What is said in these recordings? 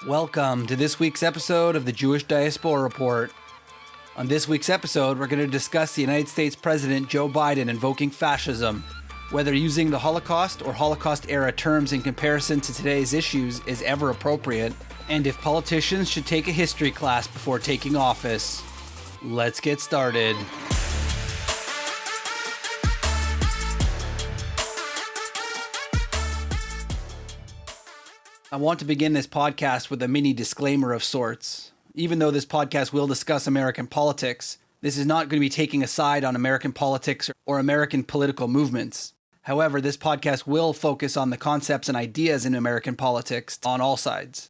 Welcome to this week's episode of the Jewish Diaspora Report. On this week's episode, we're going to discuss the United States President Joe Biden invoking fascism, whether using the Holocaust or Holocaust-era terms in comparison to today's issues is ever appropriate, and if politicians should take a history class before taking office. Let's get started. I want to begin this podcast with a mini disclaimer of sorts. Even though this podcast will discuss American politics, this is not going to be taking a side on American politics or American political movements. However, this podcast will focus on the concepts and ideas in American politics on all sides.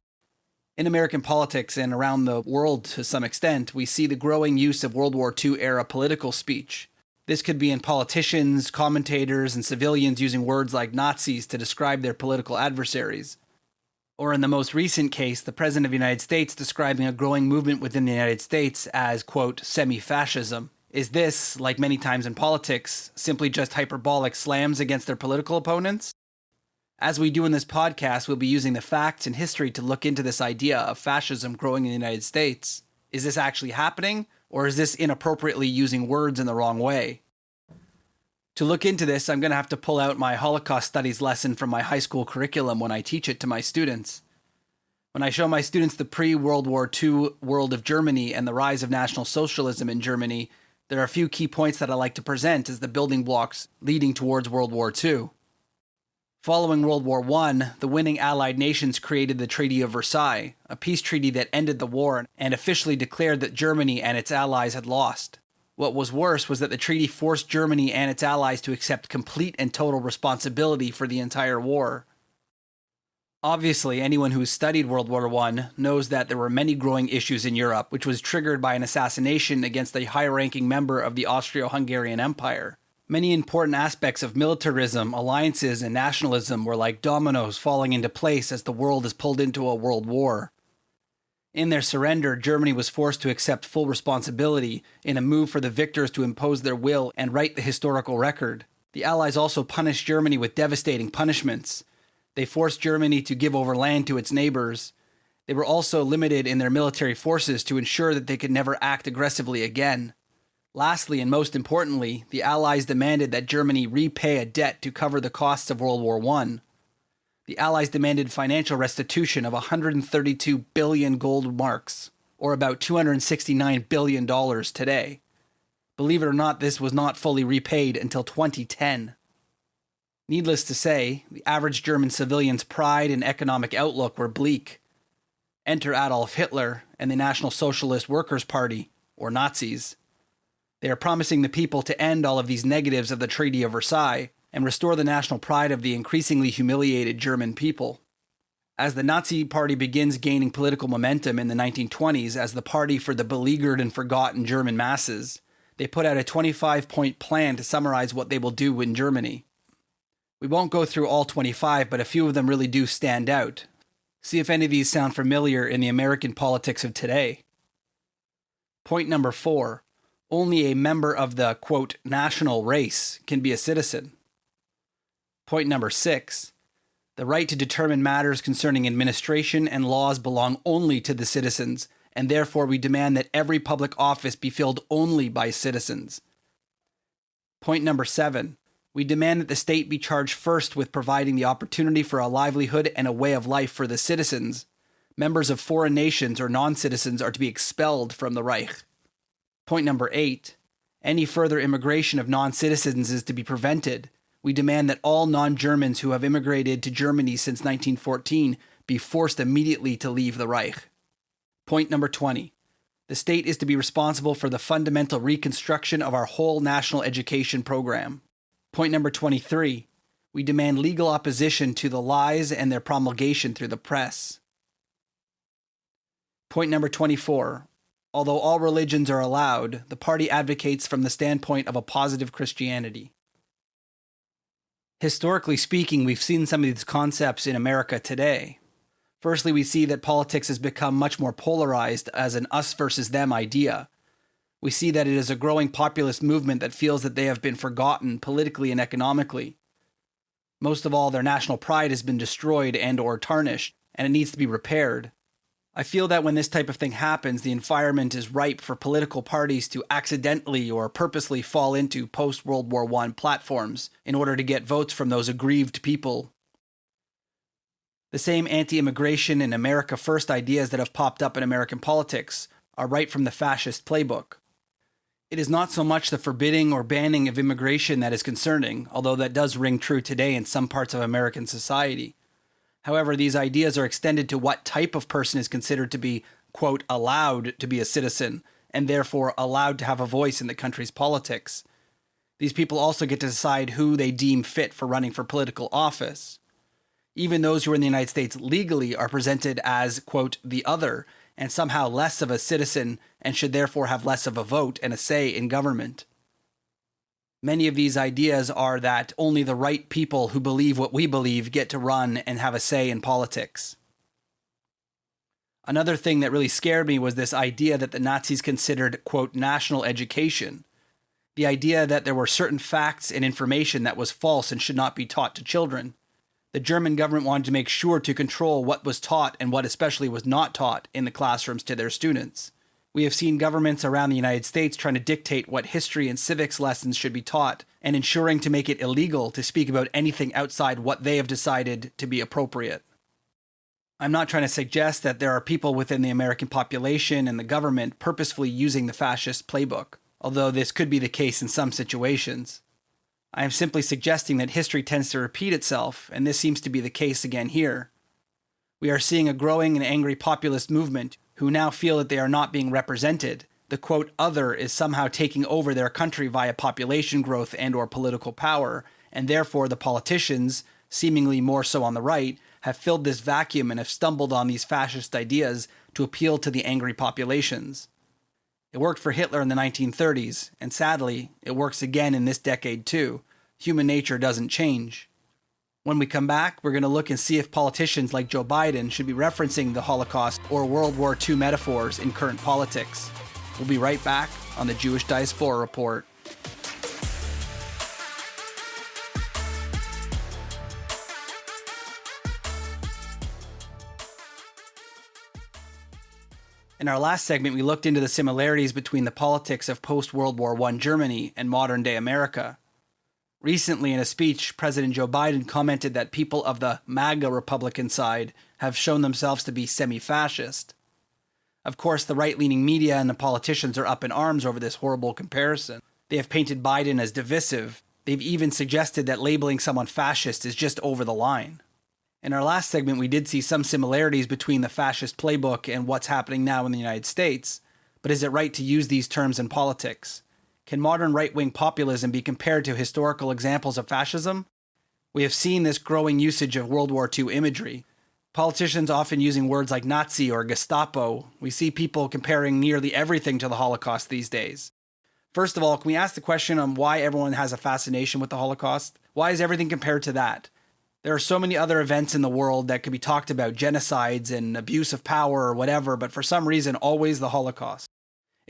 In American politics and around the world to some extent, we see the growing use of World War II era political speech. This could be in politicians, commentators, and civilians using words like Nazis to describe their political adversaries. Or in the most recent case, the President of the United States describing a growing movement within the United States as, quote, Semi-Fascism. Is this, like many times in politics, simply just hyperbolic slams against their political opponents? As we do in this podcast, we'll be using the facts and history to look into this idea of fascism growing in the United States. Is this actually happening, or is this inappropriately using words in the wrong way? To look into this, I'm going to have to pull out my Holocaust studies lesson from my high school curriculum when I teach it to my students. When I show my students the pre-World War II world of Germany and the rise of National Socialism in Germany, there are a few key points that I like to present as the building blocks leading towards World War II. Following World War I, the winning Allied nations created the Treaty of Versailles, a peace treaty that ended the war and officially declared that Germany and its allies had lost. What was worse was that the treaty forced Germany and its allies to accept complete and total responsibility for the entire war. Obviously, anyone who has studied World War I knows that there were many growing issues in Europe, which was triggered by an assassination against a high-ranking member of the Austro-Hungarian Empire. Many important aspects of militarism, alliances, and nationalism were like dominoes falling into place as the world is pulled into a world war. In their surrender, Germany was forced to accept full responsibility in a move for the victors to impose their will and right the historical record. The Allies also punished Germany with devastating punishments. They forced Germany to give over land to its neighbors. They were also limited in their military forces to ensure that they could never act aggressively again. Lastly, and most importantly, the Allies demanded that Germany repay a debt to cover the costs of World War I. The Allies demanded financial restitution of 132 billion gold marks, or about $269 billion today. Believe it or not, this was not fully repaid until 2010. Needless to say, the average German civilian's pride and economic outlook were bleak. Enter Adolf Hitler and the National Socialist Workers' Party, or Nazis. They are promising the people to end all of these negatives of the Treaty of Versailles and restore the national pride of the increasingly humiliated German people. As the Nazi Party begins gaining political momentum in the 1920s as the party for the beleaguered and forgotten German masses, they put out a 25-point plan to summarize what they will do in Germany. We won't go through all 25, but a few of them really do stand out. See if any of these sound familiar in the American politics of today. Point number 4. Only a member of the, quote, national race can be a citizen. Point number 6. The right to determine matters concerning administration and laws belong only to the citizens, and therefore we demand that every public office be filled only by citizens. Point number 7. We demand that the state be charged first with providing the opportunity for a livelihood and a way of life for the citizens. Members of foreign nations or non-citizens are to be expelled from the Reich. Point number 8. Any further immigration of non-citizens is to be prevented. We demand that all non-Germans who have immigrated to Germany since 1914 be forced immediately to leave the Reich. Point number 20. The state is to be responsible for the fundamental reconstruction of our whole national education program. Point number 23. We demand legal opposition to the lies and their promulgation through the press. Point number 24. Although all religions are allowed, the party advocates from the standpoint of a positive Christianity. Historically speaking, we've seen some of these concepts in America today. Firstly, we see that politics has become much more polarized as an us versus them idea. We see that it is a growing populist movement that feels that they have been forgotten politically and economically. Most of all, their national pride has been destroyed and or tarnished, and it needs to be repaired. I feel that when this type of thing happens, the environment is ripe for political parties to accidentally or purposely fall into post-World War I platforms in order to get votes from those aggrieved people. The same anti-immigration and America First ideas that have popped up in American politics are right from the fascist playbook. It is not so much the forbidding or banning of immigration that is concerning, although that does ring true today in some parts of American society. However, these ideas are extended to what type of person is considered to be, quote, allowed to be a citizen, and therefore allowed to have a voice in the country's politics. These people also get to decide who they deem fit for running for political office. Even those who are in the United States legally are presented as, quote, the other, and somehow less of a citizen, and should therefore have less of a vote and a say in government. Many of these ideas are that only the right people who believe what we believe get to run and have a say in politics. Another thing that really scared me was this idea that the Nazis considered, quote, national education. The idea that there were certain facts and information that was false and should not be taught to children. The German government wanted to make sure to control what was taught and what especially was not taught in the classrooms to their students. We have seen governments around the United States trying to dictate what history and civics lessons should be taught and ensuring to make it illegal to speak about anything outside what they have decided to be appropriate. I'm not trying to suggest that there are people within the American population and the government purposefully using the fascist playbook, although this could be the case in some situations. I am simply suggesting that history tends to repeat itself, and this seems to be the case again here. We are seeing a growing and angry populist movement who now feel that they are not being represented. The quote other is somehow taking over their country via population growth and or political power, and therefore the politicians, seemingly more so on the right, have filled this vacuum and have stumbled on these fascist ideas to appeal to the angry populations. It worked for Hitler in the 1930s, and sadly, it works again in this decade too. Human nature doesn't change. When we come back, we're going to look and see if politicians like Joe Biden should be referencing the Holocaust or World War II metaphors in current politics. We'll be right back on the Jewish Diaspora Report. In our last segment, we looked into the similarities between the politics of post-World War I Germany and modern-day America. Recently, in a speech, President Joe Biden commented that people of the MAGA-Republican side have shown themselves to be semi-fascist. Of course, the right-leaning media and the politicians are up in arms over this horrible comparison. They have painted Biden as divisive. They've even suggested that labeling someone fascist is just over the line. In our last segment, we did see some similarities between the fascist playbook and what's happening now in the United States. But is it right to use these terms in politics? Can modern right-wing populism be compared to historical examples of fascism? We have seen this growing usage of World War II imagery. Politicians often using words like Nazi or Gestapo. We see people comparing nearly everything to the Holocaust these days. First of all, can we ask the question on why everyone has a fascination with the Holocaust? Why is everything compared to that? There are so many other events in the world that could be talked about, genocides and abuse of power or whatever, but for some reason, always the Holocaust.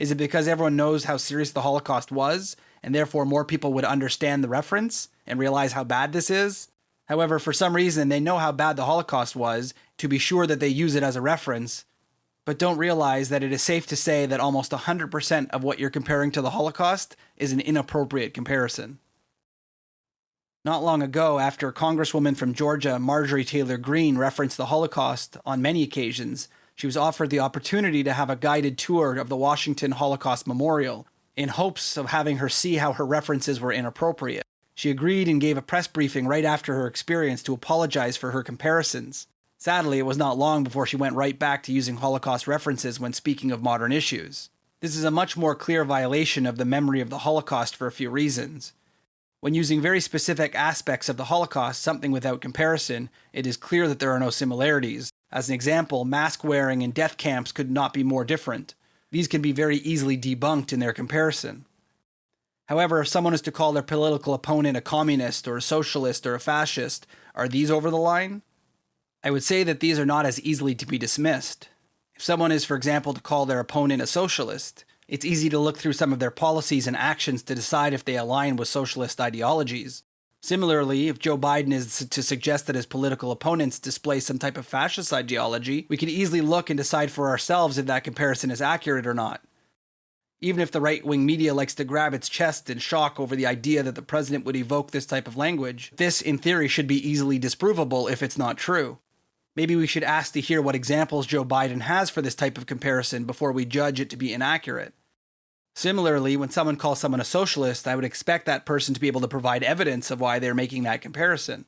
Is it because everyone knows how serious the Holocaust was, and therefore more people would understand the reference and realize how bad this is? However, for some reason, they know how bad the Holocaust was to be sure that they use it as a reference, but don't realize that it is safe to say that almost 100% of what you're comparing to the Holocaust is an inappropriate comparison. Not long ago, after a Congresswoman from Georgia, Marjorie Taylor Greene, referenced the Holocaust on many occasions, she was offered the opportunity to have a guided tour of the Washington Holocaust Memorial, in hopes of having her see how her references were inappropriate. She agreed and gave a press briefing right after her experience to apologize for her comparisons. Sadly, it was not long before she went right back to using Holocaust references when speaking of modern issues. This is a much more clear violation of the memory of the Holocaust for a few reasons. When using very specific aspects of the Holocaust, something without comparison, it is clear that there are no similarities. As an example, mask wearing in death camps could not be more different. These can be very easily debunked in their comparison. However, if someone is to call their political opponent a communist or a socialist or a fascist, are these over the line? I would say that these are not as easily to be dismissed. If someone is, for example, to call their opponent a socialist, it's easy to look through some of their policies and actions to decide if they align with socialist ideologies. Similarly, if Joe Biden is to suggest that his political opponents display some type of fascist ideology, we could easily look and decide for ourselves if that comparison is accurate or not. Even if the right-wing media likes to grab its chest in shock over the idea that the president would evoke this type of language, this, in theory, should be easily disprovable if it's not true. Maybe we should ask to hear what examples Joe Biden has for this type of comparison before we judge it to be inaccurate. Similarly, when someone calls someone a socialist, I would expect that person to be able to provide evidence of why they're making that comparison.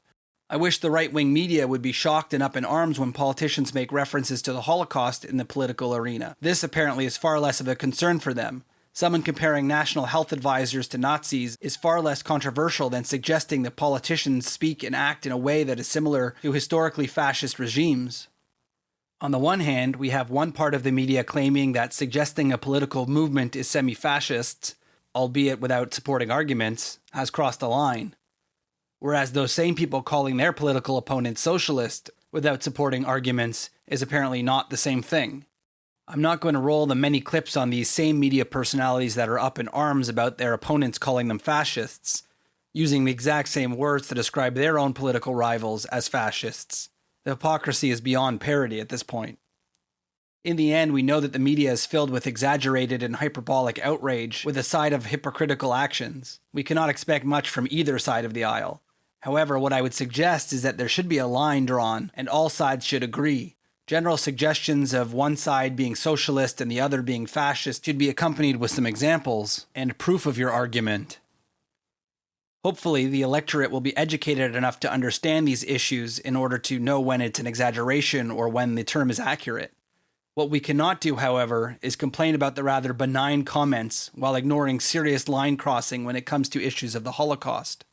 I wish the right-wing media would be shocked and up in arms when politicians make references to the Holocaust in the political arena. This apparently is far less of a concern for them. Someone comparing national health advisors to Nazis is far less controversial than suggesting that politicians speak and act in a way that is similar to historically fascist regimes. On the one hand, we have one part of the media claiming that suggesting a political movement is semi-fascist, albeit without supporting arguments, has crossed a line. Whereas those same people calling their political opponents socialist without supporting arguments is apparently not the same thing. I'm not going to roll the many clips on these same media personalities that are up in arms about their opponents calling them fascists, using the exact same words to describe their own political rivals as fascists. The hypocrisy is beyond parody at this point. In the end, we know that the media is filled with exaggerated and hyperbolic outrage with a side of hypocritical actions. We cannot expect much from either side of the aisle. However, what I would suggest is that there should be a line drawn, and all sides should agree. General suggestions of one side being socialist and the other being fascist should be accompanied with some examples and proof of your argument. Hopefully, the electorate will be educated enough to understand these issues in order to know when it's an exaggeration or when the term is accurate. What we cannot do, however, is complain about the rather benign comments while ignoring serious line crossing when it comes to issues of the Holocaust.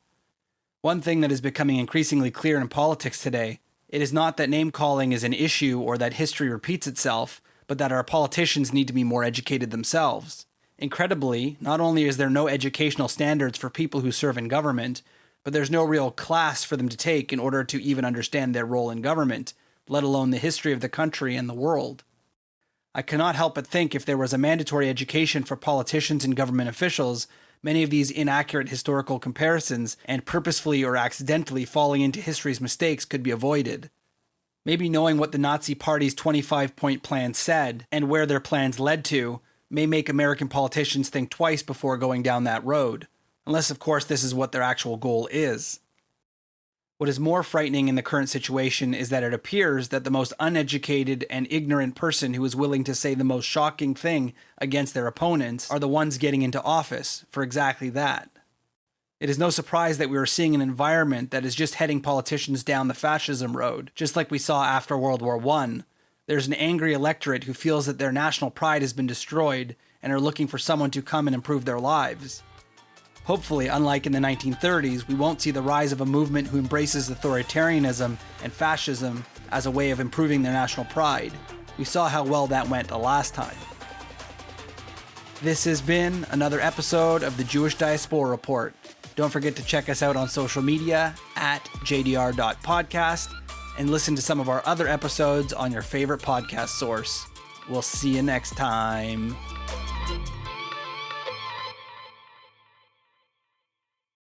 One thing that is becoming increasingly clear in politics today, it is not that name-calling is an issue or that history repeats itself, but that our politicians need to be more educated themselves. Incredibly, not only is there no educational standards for people who serve in government, but there's no real class for them to take in order to even understand their role in government, let alone the history of the country and the world. I cannot help but think if there was a mandatory education for politicians and government officials, many of these inaccurate historical comparisons and purposefully or accidentally falling into history's mistakes could be avoided. Maybe knowing what the Nazi Party's 25-point plan said and where their plans led to may make American politicians think twice before going down that road, unless of course this is what their actual goal is. What is more frightening in the current situation is that it appears that the most uneducated and ignorant person who is willing to say the most shocking thing against their opponents are the ones getting into office for exactly that. It is no surprise that we are seeing an environment that is just heading politicians down the fascism road, just like we saw after World War I. There's an angry electorate who feels that their national pride has been destroyed and are looking for someone to come and improve their lives. Hopefully, unlike in the 1930s, we won't see the rise of a movement who embraces authoritarianism and fascism as a way of improving their national pride. We saw how well that went the last time. This has been another episode of the Jewish Diaspora Report. Don't forget to check us out on social media at jdr.podcast and listen to some of our other episodes on your favorite podcast source. We'll see you next time.